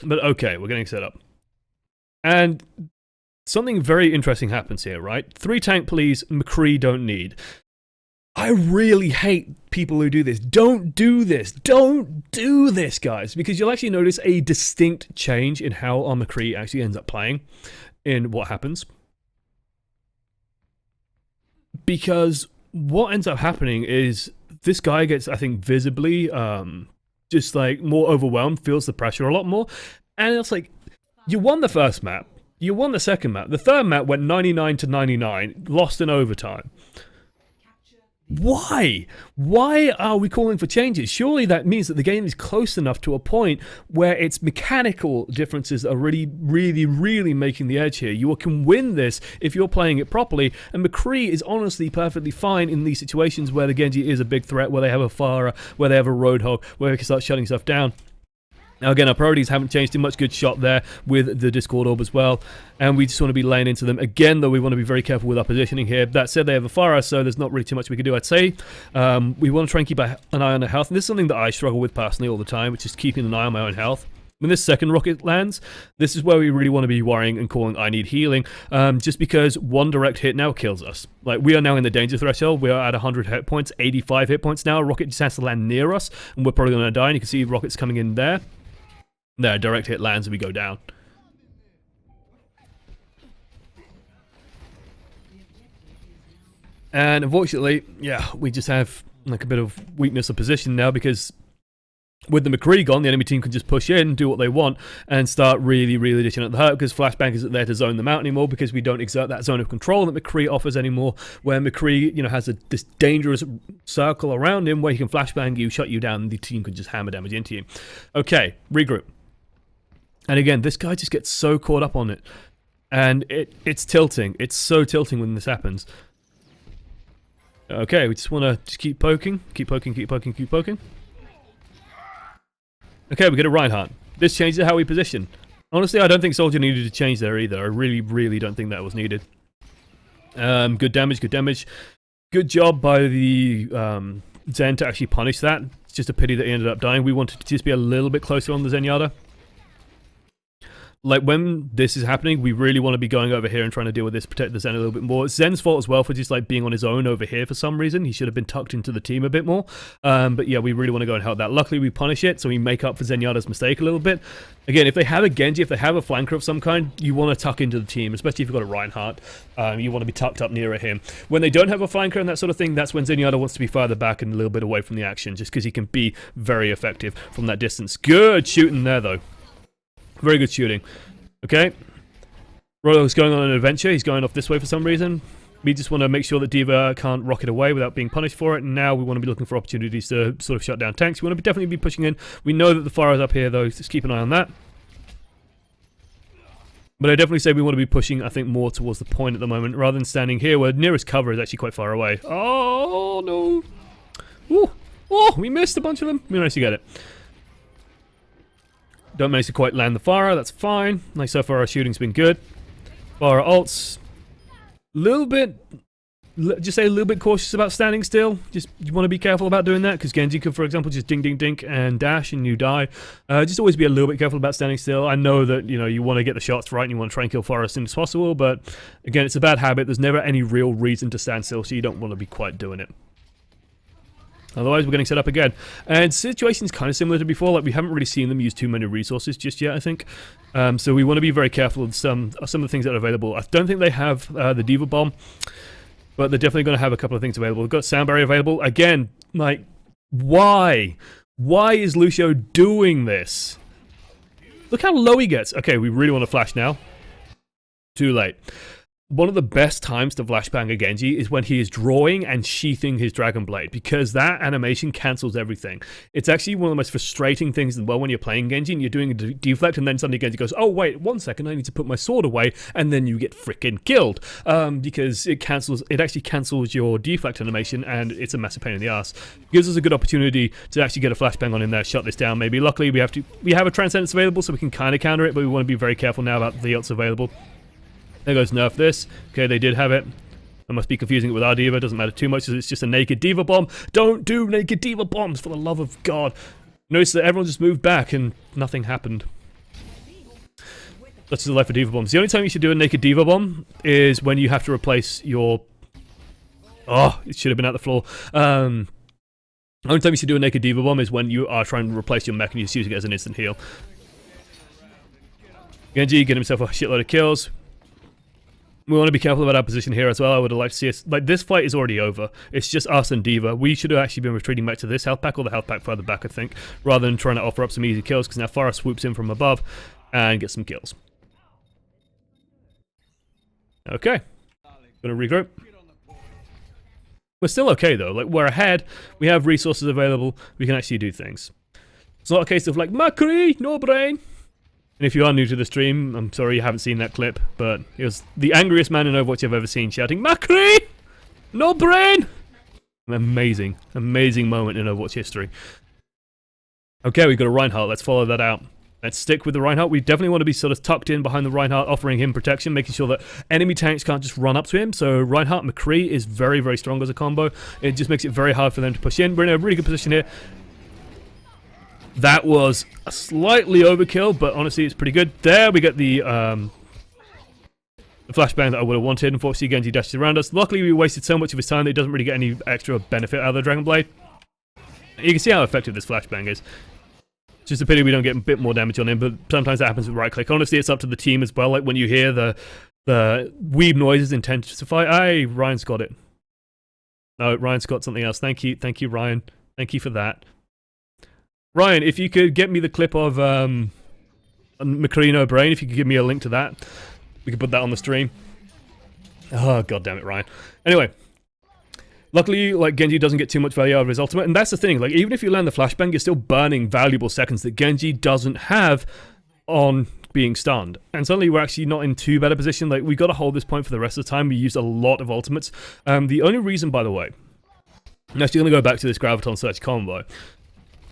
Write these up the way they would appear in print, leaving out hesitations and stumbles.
But okay, we're getting set up. And something very interesting happens here, right? 3 tank please, McCree don't need. I really hate people who do this. Don't do this. Don't do this, guys, because you'll actually notice a distinct change in how our McCree actually ends up playing in what happens. Because what ends up happening is this guy gets, I think, visibly just like more overwhelmed, feels the pressure a lot more. And it's like, you won the first map, you won the second map, the third map went 99 to 99, lost in overtime. Why? Why are we calling for changes? Surely that means that the game is close enough to a point where its mechanical differences are really making the edge here. You can win this if you're playing it properly, and McCree is honestly perfectly fine in these situations where the Genji is a big threat, where they have a Pharah, where they have a Roadhog, where they can start shutting stuff down. Now again, our priorities haven't changed too much. Good shot there with the Discord Orb as well. And we just want to be laying into them. Again, though, we want to be very careful with our positioning here. That said, they have a Pharah, so there's not really too much we can do, I'd say. We want to try and keep an eye on their health. And this is something that I struggle with personally all the time, which is keeping an eye on my own health. When this second rocket lands, this is where we really want to be worrying and calling I need healing, just because one direct hit now kills us. Like, we are now in the danger threshold. We are at 100 hit points, 85 hit points now. A rocket just has to land near us, and we're probably going to die. And you can see rockets coming in there. There, direct hit lands and we go down. And unfortunately, yeah, we just have like a bit of weakness of position now, because with the McCree gone, the enemy team can just push in, do what they want, and start really dishing at the hurt, because flashbang isn't there to zone them out anymore, because we don't exert that zone of control that McCree offers anymore, where McCree, you know, has this dangerous circle around him where he can flashbang you, shut you down, and the team can just hammer damage into you. Okay, regroup. And again, this guy just gets so caught up on it. And it's tilting. It's so tilting when this happens. Okay, we just want to just keep poking. Keep poking. Okay, we get a Reinhardt. This changes how we position. Honestly, I don't think Soldier needed to change there either. I really don't think that was needed. Good damage. Good job by the Zen to actually punish that. It's just a pity that he ended up dying. We wanted to just be a little bit closer on the Zenyatta. Like, when this is happening, we really want to be going over here and trying to deal with this, protect the Zen a little bit more. Zen's fault as well for just like being on his own over here for some reason. He should have been tucked into the team a bit more. But yeah, we really want to go and help that. Luckily, we punish it, so we make up for Zenyatta's mistake a little bit. Again, if they have a Genji, if they have a flanker of some kind, you want to tuck into the team, especially if you've got a Reinhardt. You want to be tucked up nearer him. When they don't have a flanker and that sort of thing, that's when Zenyatta wants to be further back and a little bit away from the action, just because he can be very effective from that distance. Good shooting there, though. Very good shooting. Okay, Roloh's going on an adventure. He's going off this way for some reason. We just want to make sure that D.Va can't rocket away without being punished for it. And now we want to be looking for opportunities to sort of shut down tanks. We want to definitely be pushing in. We know that the fire is up here, though. Just keep an eye on that. But I definitely say we want to be pushing, I think, more towards the point at the moment, rather than standing here where nearest cover is actually quite far away. Oh, no. Ooh. Oh, we missed a bunch of them. We managed to get it. Don't manage to quite land the Pharah, that's fine. Like, so far our shooting's been good. Pharah ults. Just say a little bit cautious about standing still. Just, you want to be careful about doing that, because Genji could, for example, just dink and dash and you die. Just always be a little bit careful about standing still. I know that, you know, you want to get the shots right and you want to try and kill Pharah as soon as possible, but again, it's a bad habit. There's never any real reason to stand still, so you don't want to be quite doing it. Otherwise, we're getting set up again. And situation's kind of similar to before. Like, we haven't really seen them use too many resources just yet, I think. So we want to be very careful with some of the things that are available. I don't think they have the D.Va bomb, but they're definitely going to have a couple of things available. We've got Sound Barrier available. Again, like, why? Why is Lucio doing this? Look how low he gets. Okay, we really want to flash now. Too late. One of the best times to flashbang a Genji is when he is drawing and sheathing his Dragon Blade, because that animation cancels everything. It's actually one of the most frustrating things as well when you're playing Genji and you're doing a deflect and then suddenly Genji goes, oh wait, 1 second, I need to put my sword away, and then you get freaking killed. Because it actually cancels your deflect animation, and it's a massive pain in the ass. It gives us a good opportunity to actually get a flashbang on in there, shut this down maybe. Luckily we have a Transcendence available, so we can kind of counter it, but we want to be very careful now about the ults available. There goes nerf this. Okay, they did have it. I must be confusing it with our D.Va. Doesn't matter too much, it's just a naked D.Va bomb. Don't do naked D.Va bombs, for the love of God. Notice that everyone just moved back and nothing happened. Such as the life of Diva Bombs. The only time you should do a naked Diva Bomb is when you have to replace your... Oh, it should have been at the floor. The only time you should do a naked Diva Bomb is when you are trying to replace your mech and you're just using it as an instant heal. Genji getting himself a shitload of kills. We want to be careful about our position here as well. I would have liked to see us... Like, this fight is already over. It's just us and Diva. We should have actually been retreating back to this health pack, or the health pack further back, I think, rather than trying to offer up some easy kills, because now Pharah swoops in from above and gets some kills. Okay. Gonna regroup. We're still okay, though. Like, we're ahead. We have resources available. We can actually do things. It's not a case of, like, McCree, no brain. And if you are new to the stream, I'm sorry you haven't seen that clip, but it was the angriest man in Overwatch I've ever seen shouting, McCree! No brain! Amazing, amazing moment in Overwatch history. Okay, we've got a Reinhardt, let's follow that out. Let's stick with the Reinhardt. We definitely want to be sort of tucked in behind the Reinhardt, offering him protection, making sure that enemy tanks can't just run up to him. So Reinhardt and McCree is very, very strong as a combo. It just makes it very hard for them to push in. We're in a really good position here. That was a slightly overkill, but honestly, it's pretty good. There we get the flashbang that I would have wanted. Unfortunately, Genji dashes around us. Luckily, we wasted so much of his time that he doesn't really get any extra benefit out of the Dragon Blade. You can see how effective this flashbang is. It's just a pity we don't get a bit more damage on him, but sometimes that happens with right click. Honestly, it's up to the team as well. Like when you hear the weeb noises intensify. Hey, Ryan's got it. No, Ryan's got something else. Thank you, Ryan. Thank you for that. Ryan, if you could get me the clip of McCree No Brain, if you could give me a link to that, we could put that on the stream. Oh, god damn it, Ryan. Anyway, luckily, like, Genji doesn't get too much value out of his ultimate, and that's the thing, like, even if you land the flashbang, you're still burning valuable seconds that Genji doesn't have on being stunned. And suddenly we're actually not in too bad a position. Like, we got to hold this point for the rest of the time. We used a lot of ultimates. The only reason, by the way, I'm actually going to go back to this Graviton Search combo,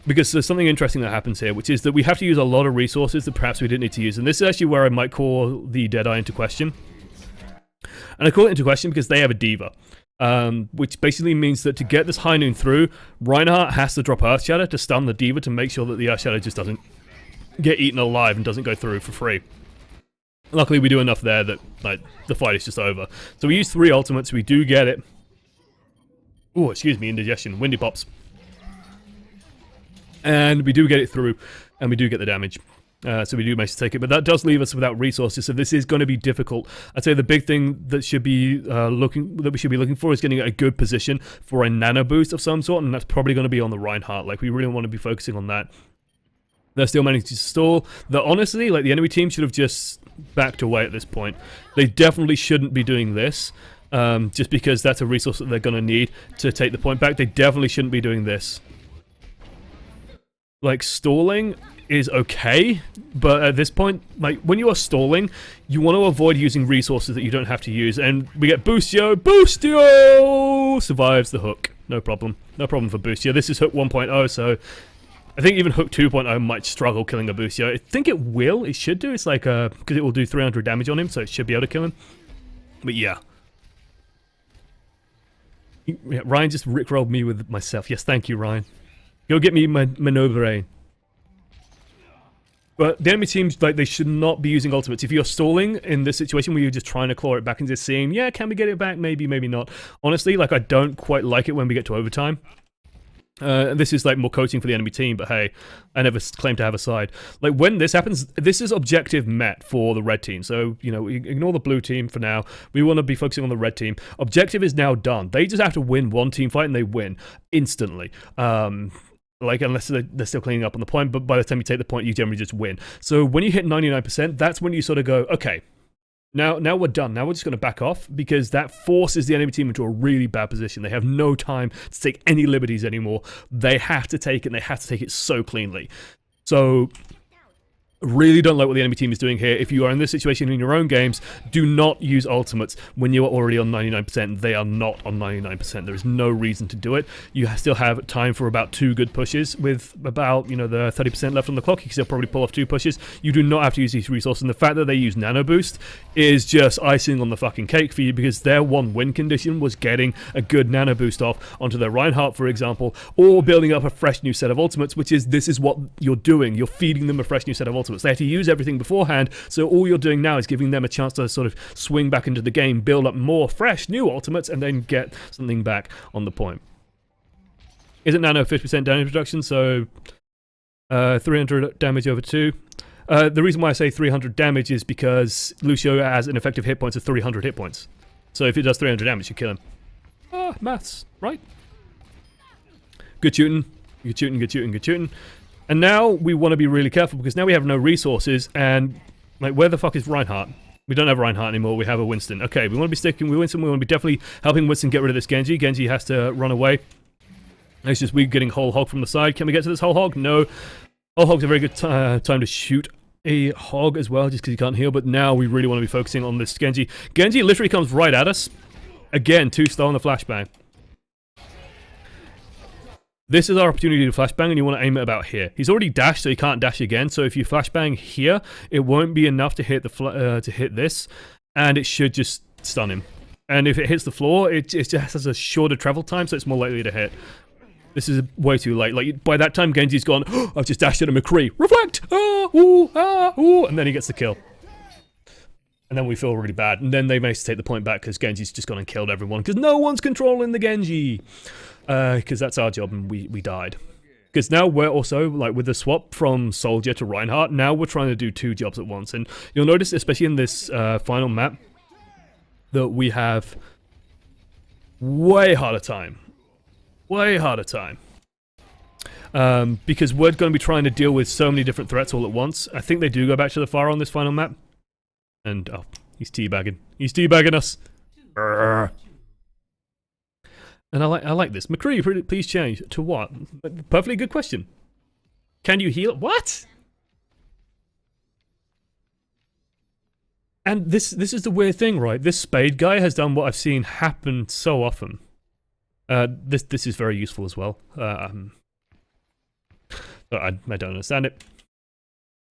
because there's something interesting that happens here, which is that we have to use a lot of resources that perhaps we didn't need to use. And this is actually where I might call the Deadeye into question. And I call it into question because they have a Diva. Which basically means that to get this High Noon through, Reinhardt has to drop Earth Shatter to stun the Diva to make sure that the Earth Shatter just doesn't get eaten alive and doesn't go through for free. Luckily, we do enough there that, like, the fight is just over. So we use 3 ultimates, we do get it. Oh, excuse me, indigestion, windy pops. And we do get it through, and we do get the damage. So we do manage to take it, but that does leave us without resources, so this is going to be difficult. I'd say the big thing that should be we should be looking for is getting a good position for a nano boost of some sort, and that's probably going to be on the Reinhardt. Like, we really want to be focusing on that. They're still managing to stall. Honestly, like, the enemy team should have just backed away at this point. They definitely shouldn't be doing this, just because that's a resource that they're going to need to take the point back. They definitely shouldn't be doing this. Like, stalling is okay, but at this point, like, when you are stalling, you want to avoid using resources that you don't have to use, and we get Boostio! Boostio! Survives the hook. No problem. No problem for Boostio. This is hook 1.0, so I think even hook 2.0 might struggle killing a Boostio. I think it will. It should do. It's like, because it will do 300 damage on him, so it should be able to kill him. But yeah. Ryan just rickrolled me with myself. Yes, thank you, Ryan. Go get me my no brain. But the enemy teams, like, they should not be using ultimates. If you're stalling in this situation where you're just trying to claw it back and just seeing, yeah, can we get it back? Maybe, maybe not. Honestly, like, I don't quite like it when we get to overtime. And this is, like, more coaching for the enemy team, but hey, I never claim to have a side. Like, when this happens, this is objective met for the red team. So, you know, ignore the blue team for now. We want to be focusing on the red team. Objective is now done. They just have to win one team fight, and they win instantly. Like, unless they're still cleaning up on the point, but by the time you take the point, you generally just win. So when you hit 99%, that's when you sort of go, okay, now we're done. Now we're just going to back off, because that forces the enemy team into a really bad position. They have no time to take any liberties anymore. They have to take it, and they have to take it so cleanly. So really don't like what the enemy team is doing here. If you are in this situation in your own games, do not use ultimates when you are already on 99%. They are not on 99%. There is no reason to do it. You still have time for about 2 good pushes with about, you know, the 30% left on the clock. You can still probably pull off 2 pushes. You do not have to use these resources. And the fact that they use Nano Boost is just icing on the fucking cake for you, because their one win condition was getting a good Nano Boost off onto their Reinhardt, for example, or building up a fresh new set of ultimates, which is, this is what you're doing. You're feeding them a fresh new set of ultimates. ultimates. They had to use everything beforehand, so all you're doing now is giving them a chance to sort of swing back into the game, build up more fresh, new ultimates, and then get something back on the point. Isn't Nano 50% damage reduction, so 300 damage over 2. The reason why I say 300 damage is because Lucio has an effective hit points of 300 hit points. So if it does 300 damage, you kill him. Ah, maths, right? Good shooting, good shooting, good shooting, good shooting. And now we want to be really careful because now we have no resources and, like, where the fuck is Reinhardt? We don't have Reinhardt anymore, we have a Winston. Okay, we want to be sticking with Winston, we want to be definitely helping Winston get rid of this Genji. Genji has to run away. It's just we getting whole hog from the side. Can we get to this whole hog? No. Whole hog's a very good time to shoot a hog as well, just because he can't heal, but now we really want to be focusing on this Genji. Genji literally comes right at us. Again, 2-star on the flashbang. This is our opportunity to flashbang, and you want to aim it about here. He's already dashed, so he can't dash again, so if you flashbang here, it won't be enough to hit this, and it should just stun him. And if it hits the floor, it just has a shorter travel time, so it's more likely to hit. This is way too late. Like, by that time, Genji's gone, oh, I've just dashed at a McCree. Reflect! Ah, ooh, ah, ooh, and then he gets the kill. And then we feel really bad. And then they manage to take the point back because Genji's just gone and killed everyone. Because no one's controlling the Genji. Because that's our job and we died. Because now we're also, like, with the swap from Soldier to Reinhardt, now we're trying to do 2 jobs at once. And you'll notice, especially in this final map, that we have way harder time. Way harder time. Because we're going to be trying to deal with so many different threats all at once. I think they do go back to the Pharah on this final map. And, oh, he's teabagging. He's teabagging us. Urgh. And I like this. McCree, please change. To what? Perfectly good question. Can you heal? What? And this is the weird thing, right? This Spade guy has done what I've seen happen so often. This is very useful as well. I don't understand it.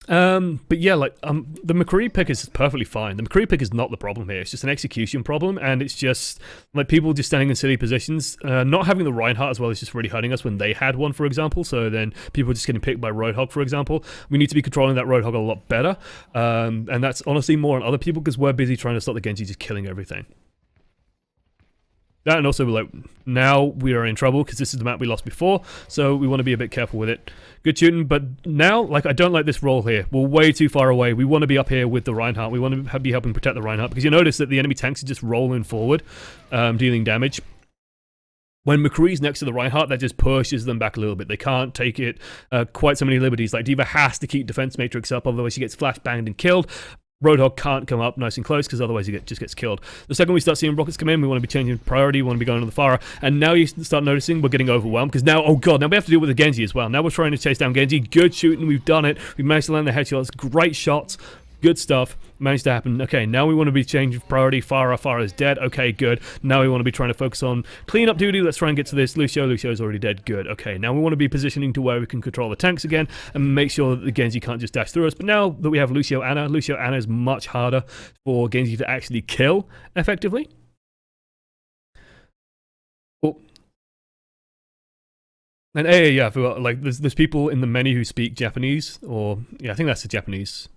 But yeah, like, the McCree pick is perfectly fine. The McCree pick is not the problem here. It's just an execution problem, and it's just, like, people just standing in silly positions. Not having the Reinhardt as well is just really hurting us when they had one, for example, so then people are just getting picked by Roadhog, for example. We need to be controlling that Roadhog a lot better, and that's honestly more on other people, because we're busy trying to stop the Genji just killing everything. That, and also, like, now we are in trouble because this is the map we lost before, so we want to be a bit careful with it. Good shooting, but now, like, I don't like this roll here. We're way too far away. We want to be up here with the Reinhardt. We want to be helping protect the Reinhardt, because you notice that the enemy tanks are just rolling forward, dealing damage. When McCree's next to the Reinhardt, that just pushes them back a little bit. They can't take it quite so many liberties. Like, D.Va has to keep defense matrix up, otherwise she gets flashbanged and killed. Roadhog can't come up nice and close because otherwise he just gets killed. The second we start seeing rockets come in, we want to be changing priority, we want to be going to the Pharah. And now you start noticing we're getting overwhelmed because now, oh god, now we have to deal with the Genji as well. Now we're trying to chase down Genji. Good shooting, we've done it. We've managed to land the headshots, great shots, good stuff. Managed to happen. Okay, now we want to be changing priority. Pharah is dead. Okay, good. Now we want to be trying to focus on cleanup duty. Let's try and get to this. Lucio's already dead. Good. Okay, now we want to be positioning to where we can control the tanks again and make sure that the Genji can't just dash through us. But now that we have Lucio Ana is much harder for Genji to actually kill effectively. Oh. And yeah, I forgot, like, there's people in the menu who speak Japanese, or yeah, I think that's the Japanese.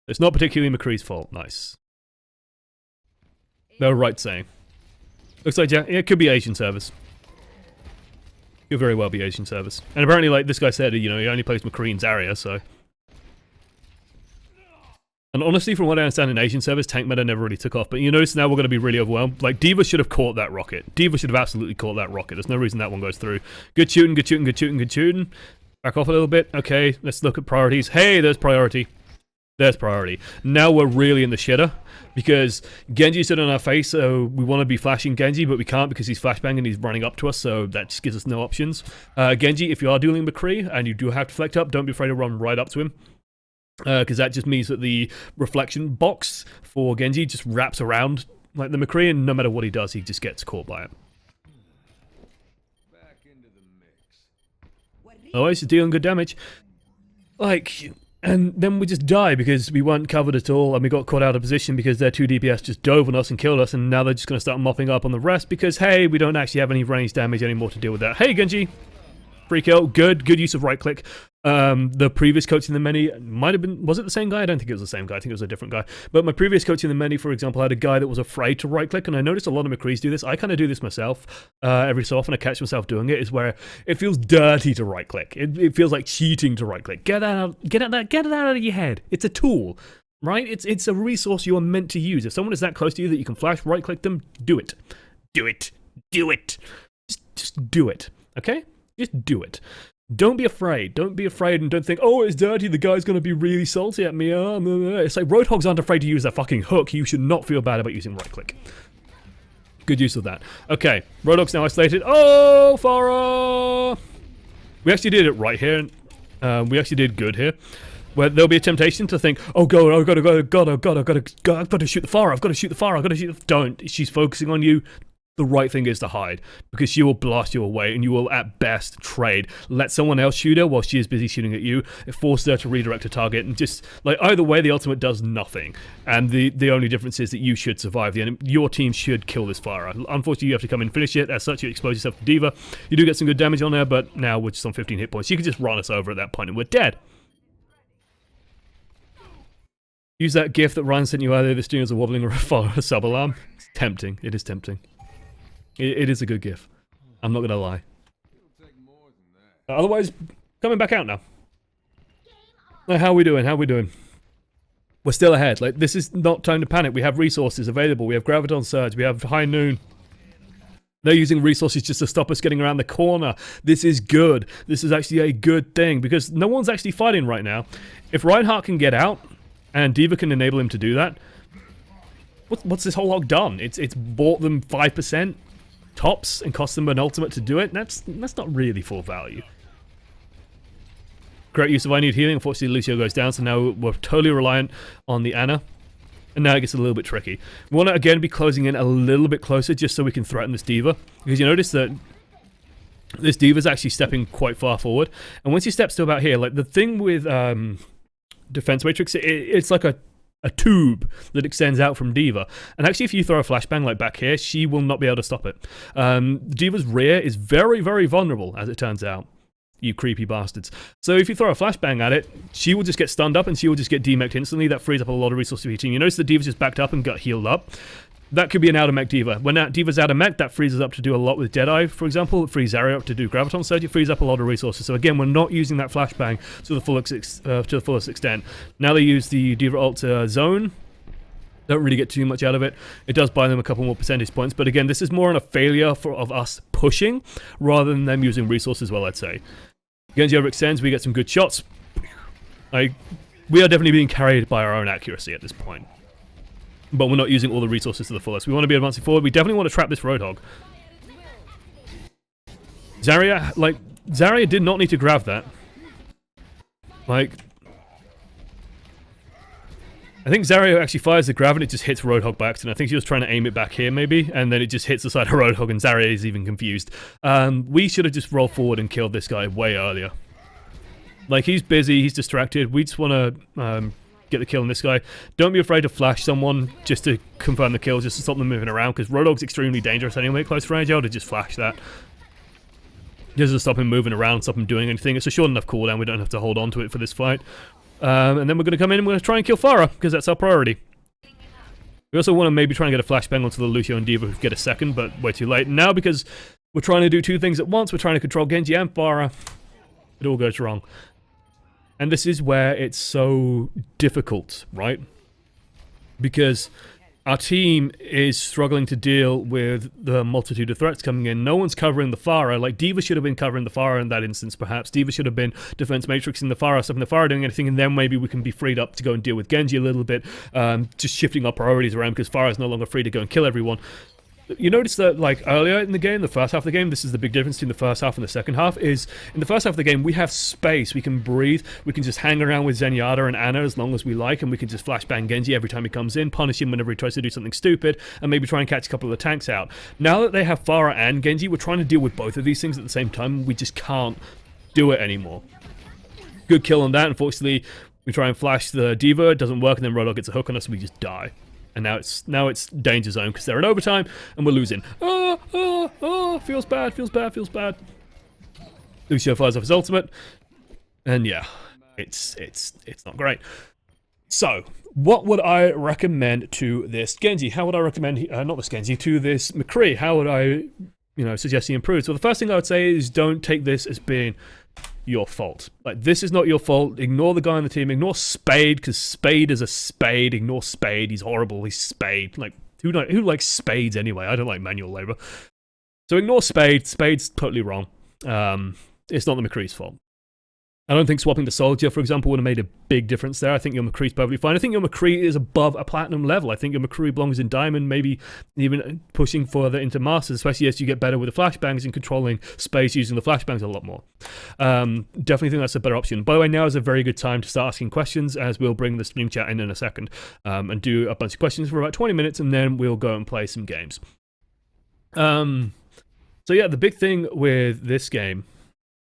It's not particularly McCree's fault. Nice. No right saying. Looks like it could be Asian service. Could very well be Asian service. And apparently, like this guy said, you know, he only plays McCree in Zarya, so. And honestly, from what I understand in Asian service, tank meta never really took off. But you notice now we're going to be really overwhelmed. Like, D.Va should have caught that rocket. D.Va should have absolutely caught that rocket. There's no reason that one goes through. Good shooting, good shooting, good shooting, good shooting. Back off a little bit. Okay, let's look at priorities. Hey, there's priority. There's priority. Now we're really in the shitter because Genji's stood on our face, so we want to be flashing Genji, but we can't because he's flashbanging and he's running up to us, so that just gives us no options. Genji, if you are dueling McCree and you do have to flex up, don't be afraid to run right up to him. Because that just means that the reflection box for Genji just wraps around like the McCree, and no matter what he does, he just gets caught by it. Otherwise, he's dealing good damage. Like, and then we just die because we weren't covered at all, and we got caught out of position because their 2 DPS just dove on us and killed us, and now they're just going to start mopping up on the rest because, hey, we don't actually have any range damage anymore to deal with that. Hey, Genji! Free kill. Good use of right click. The previous coach in the many might have been, was it the same guy? I don't think it was the same guy. I think it was a different guy. But my previous coach in the many, for example, had a guy that was afraid to right click, and I noticed a lot of McCrees do this. I kind of do this myself every so often. I catch myself doing it. Is where it feels dirty to right click. It feels like cheating to right click. Get it out of your head. It's a tool, right? It's a resource you are meant to use. If someone is that close to you that you can flash right click them, do it. Do it. Do it. Just do it. Okay? Just do it. Don't be afraid. Don't be afraid and don't think, oh, it's dirty, the guy's going to be really salty at me. It's like Roadhogs aren't afraid to use their fucking hook. You should not feel bad about using right click. Good use of that. Okay, Roadhogs now isolated. Oh, Pharah! We actually did it right here. We actually did good here. Where there'll be a temptation to think, oh god, I've got to shoot the Pharah, I've got to shoot the Pharah, I've got to shoot the... Don't. She's focusing on you. The right thing is to hide, because she will blast you away and you will at best trade. Let someone else shoot her while she is busy shooting at you. It forces her to redirect a target, and just like either way the ultimate does nothing, and the only difference is that you should survive. Your team should kill this Pharah. Unfortunately you have to come in and finish it. As such, you expose yourself to D.Va. You do get some good damage on her, but now we're just on 15 hit points. You can just run us over at that point and we're dead. Use that gif that Ryan sent you earlier. The stream is a wobbling sub alarm. It's tempting. It is tempting. It is a good gif. I'm not gonna lie. Otherwise, coming back out now. How are we doing? How are we doing? We're still ahead. Like, this is not time to panic. We have resources available. We have Graviton Surge. We have High Noon. They're using resources just to stop us getting around the corner. This is good. This is actually a good thing, because no one's actually fighting right now. If Reinhardt can get out, and D.Va can enable him to do that, what's this whole hog done? It's bought them 5%? Tops and cost them an ultimate to do it. That's not really full value. Great use of I need healing. Unfortunately, Lucio goes down, so now we're totally reliant on the Ana. And now it gets a little bit tricky. We want to again be closing in a little bit closer just so we can threaten this D.Va, because you notice that this D.Va's actually stepping quite far forward. And once he steps to about here, like the thing with Defense Matrix, it's like a tube that extends out from D.Va. And actually, if you throw a flashbang like back here, she will not be able to stop it. D.Va's rear is very, very vulnerable, as it turns out. You creepy bastards. So if you throw a flashbang at it, she will just get stunned up and she will just get demeched instantly. That frees up a lot of resources for your team. You notice the D.Va's just backed up and got healed up. That could be an out-of-mech D.Va. When that D.Va's out-of-mech, that frees us up to do a lot with Deadeye, for example. It frees Zarya up to do Graviton Surge. It frees up a lot of resources. So again, we're not using that flashbang to the fullest extent. Now they use the D.Va ult to zone. Don't really get too much out of it. It does buy them a couple more percentage points. But again, this is more on a failure of us pushing rather than them using resources well, I'd say. Genji overextends. We get some good shots. We are definitely being carried by our own accuracy at this point. But we're not using all the resources to the fullest. We want to be advancing forward. We definitely want to trap this Roadhog. Zarya did not need to grab that. Like, I think Zarya actually fires the grab and it just hits Roadhog by accident. I think she was trying to aim it back here maybe, and then it just hits the side of Roadhog and Zarya is even confused. We should have just rolled forward and killed this guy way earlier. Like, he's busy, he's distracted. We just want to get the kill on this guy. Don't be afraid to flash someone just to confirm the kill, just to stop them moving around, because Roadhog's extremely dangerous anyway at close range. I would have just flashed that. Just to stop him moving around, stop him doing anything. It's a short enough cooldown, we don't have to hold on to it for this fight. And then we're going to come in and we're going to try and kill Pharah, because that's our priority. We also want to maybe try and get a flashbang onto the Lucio and D.Va who get a second, but way too late. Now, because we're trying to do two things at once, we're trying to control Genji and Pharah, it all goes wrong. And this is where it's so difficult, right? Because our team is struggling to deal with the multitude of threats coming in. No one's covering the Pharah. Like, D.Va should have been covering the Pharah in that instance, perhaps. D.Va should have been defense matrixing the Pharah, stopping the Pharah doing anything, and then maybe we can be freed up to go and deal with Genji a little bit, just shifting our priorities around, because Pharah is no longer free to go and kill everyone. You notice that, like, earlier in the game, the first half of the game, this is the big difference between the first half and the second half, is in the first half of the game, we have space, we can breathe, we can just hang around with Zenyatta and Ana as long as we like, and we can just flashbang Genji every time he comes in, punish him whenever he tries to do something stupid, and maybe try and catch a couple of the tanks out. Now that they have Pharah and Genji, we're trying to deal with both of these things at the same time, we just can't do it anymore. Good kill on that. Unfortunately, we try and flash the D.Va, it doesn't work, and then Roadhog gets a hook on us, and we just die. And now it's danger zone because they're in overtime and we're losing. Feels bad. Lucio fires off his ultimate. And yeah, it's not great. So, what would I recommend to this Genji? How would I recommend, not this Genji, to this McCree? How would I, suggest he improves? So the first thing I would say is don't take this as being your fault. Like, this is not your fault. Ignore the guy on the team. Ignore Spade, because Spade is a Spade. Ignore Spade. He's horrible. He's Spade. Like, who likes Spades anyway? I don't like manual labor. So ignore Spade. Spade's totally wrong. It's not the McCree's fault. I don't think swapping the Soldier, for example, would have made a big difference there. I think your McCree's perfectly fine. I think your McCree is above a Platinum level. I think your McCree belongs in Diamond, maybe even pushing further into Masters, especially as you get better with the flashbangs and controlling space using the flashbangs a lot more. Definitely think that's a better option. By the way, now is a very good time to start asking questions, as we'll bring the stream chat in a second, and do a bunch of questions for about 20 minutes, and then we'll go and play some games. So yeah, the big thing with this game,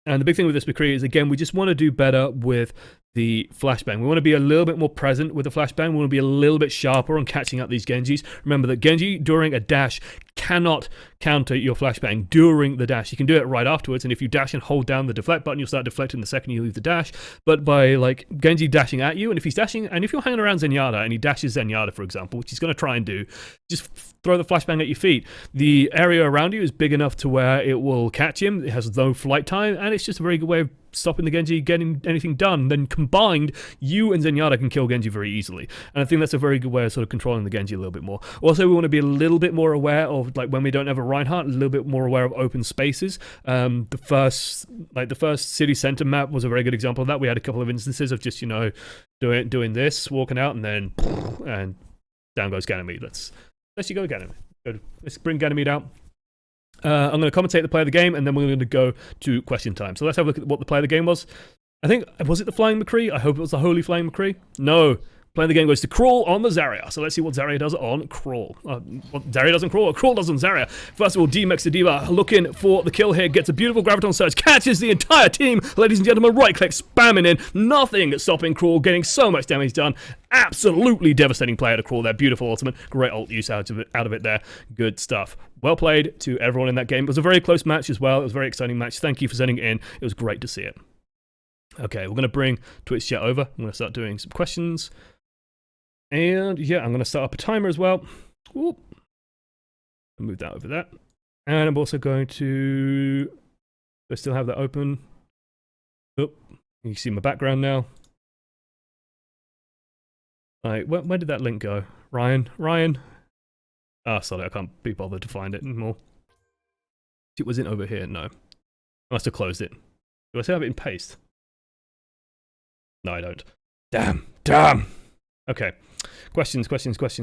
and the big thing with this McCree is, again, we just want to do better with the flashbang. We want to be a little bit more present with the flashbang. We want to be a little bit sharper on catching out these Genjis. Remember that Genji, during a dash, cannot counter your flashbang during the dash. You can do it right afterwards, and if you dash and hold down the deflect button, you'll start deflecting the second you leave the dash. But by, like, Genji dashing at you, and if he's dashing, and if you're hanging around Zenyatta, and he dashes Zenyatta, for example, which he's going to try and do, just throw the flashbang at your feet. The area around you is big enough to where it will catch him. It has no flight time, and it's just a very good way of stopping the Genji getting anything done. Then combined, you and Zenyatta can kill Genji very easily. And I think that's a very good way of sort of controlling the Genji a little bit more. Also, we want to be a little bit more aware of, like, when we don't have a Reinhardt, a little bit more aware of open spaces. The first city center map was a very good example of that. We had a couple of instances of just, doing this, walking out, and then and down goes Ganymede. Let's go Ganymede. Let's bring Ganymede out. I'm going to commentate the play of the game, and then we're going to go to question time. So let's have a look at what the play of the game was. I think, was it the Flying McCree? I hope it was the Holy Flying McCree. No. Play of the game goes to Crawl on the Zarya. So let's see what Zarya does on Crawl. What Zarya does on Crawl, or Crawl does on Zarya. First of all, D-Mex the Diva looking for the kill here. Gets a beautiful Graviton Surge. Catches the entire team. Ladies and gentlemen, right-click, spamming in. Nothing stopping Crawl. Getting so much damage done. Absolutely devastating play out of Crawl there. Beautiful ultimate. Great ult use out of it there. Good stuff. Well played to everyone in that game. It was a very close match as well. It was a very exciting match. Thank you for sending it in. It was great to see it. Okay, we're going to bring Twitch chat over. I'm going to start doing some questions. And yeah, I'm going to start up a timer as well. Whoop. Move that over there. And I'm also going to... I still have that open. Oh, you can see my background now. Like, where did that link go? Ryan? Ah, sorry, I can't be bothered to find it anymore. It wasn't over here, no. I must have closed it. Do I still have it in paste? No, I don't. Damn. Okay. Questions.